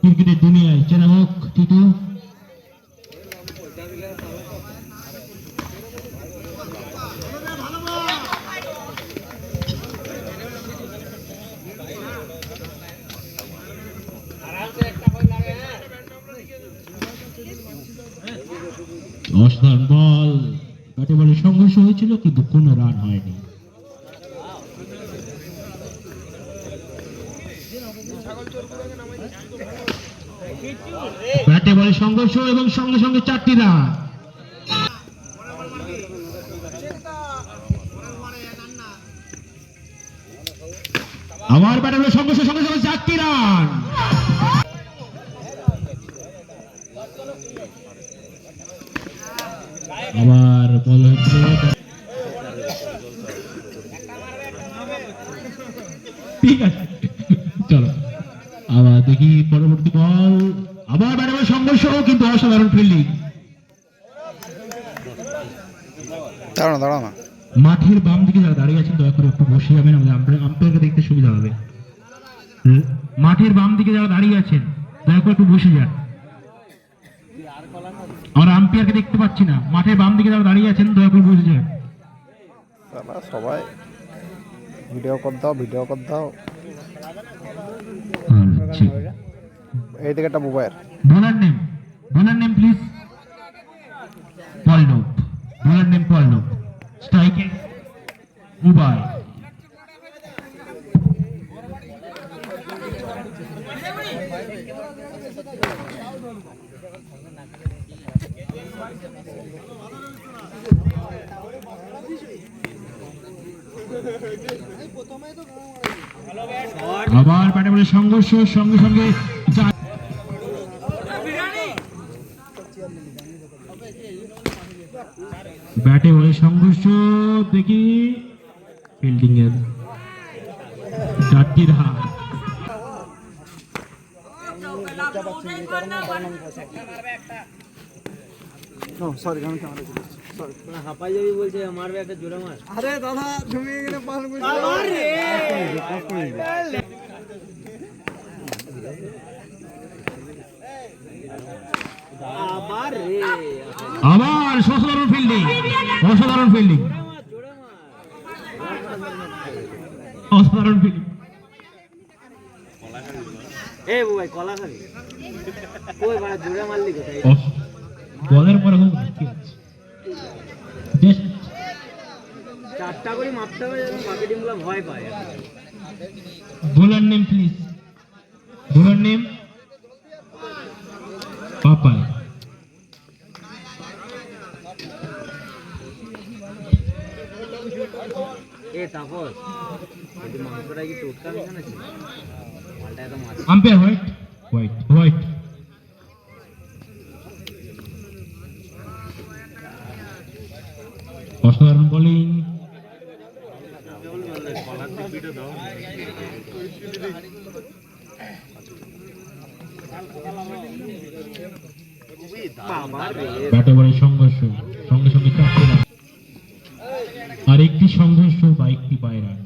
ক্রিকেটের দুনিয়ায় চেনা মুখ টিটু। অসাধারণ বল, ব্যাটে বলে সংঘর্ষ হয়েছিল কিন্তু কোনো রান হয়নি। ব্যাটে বলে সংঘর্ষ এবং সঙ্গে সঙ্গে 4টি রান। আমার ব্যাটে বলে সংঘর্ষ, সঙ্গে সঙ্গে 4টি রান। আবার বল হচ্ছে, ঠিক আছে চলো আবার দেখি পরবর্তী বল। আবার ব্যাটে বলে সংঘর্ষ কিন্তু অসাধারণ ফিল্ডিং। দাঁড়ানো না, মাঠের বাম দিকে যারা দাঁড়িয়ে আছেন দয়া করে একটু বসে যাবেন, আমাদের আম্পায়ারকে দেখতে সুবিধা হবে। মাঠের বাম দিকে যারা দাঁড়িয়ে আছেন দয়া করে একটু বসে যান, আমরা আম্পায়ারকে দেখতে পাচ্ছি না। মাঠের বাম দিকে যারা দাঁড়িয়ে আছেন দয়া করে বসে যান। সবাই ভিডিও কর দাও, ভিডিও কর দাও। এই দিকে একটা mobile. Bowler name please. Pallab, bowler name Pallab. স্ট্রাইকে উবাই। আবার ব্যাটে বলে সংঘর্ষ, সঙ্গে সঙ্গে ব্যাটে বলে সংঘর্ষ, দেখি ফিল্ডিং এর 4টি রান। সরি, হাঁপাই যাবি বলছে, মারবে একটা জোড়া মার। আরে দাদা তুমি এখানে পাল করছো। আবার অসাধারণ ফিল্ডিং, অসাধারণ ফিল্ডিং, অসাধারণ ফিল্ডিং। এ ভাই কলা খাবি কই বড় জোড়া মারলি কোথায়? বলের পরে খুব বাকি আছে, জাস্ট 4টা করে মারতে হবে, বাকি টিমগুলো ভয় পায়। Bowler name please. Bowler name Papai. এ তাপস এই মাংসটা কি টোটকা মিশানো ছিল? মালটা এত মাছ। Umpire white, white, white. অসাধারণ বোলিং। ব্যাটে বলে সংঘর্ষ, সঙ্গে সঙ্গে 4টি রান। আর একটি সংঘর্ষ বা একটি পায় রান।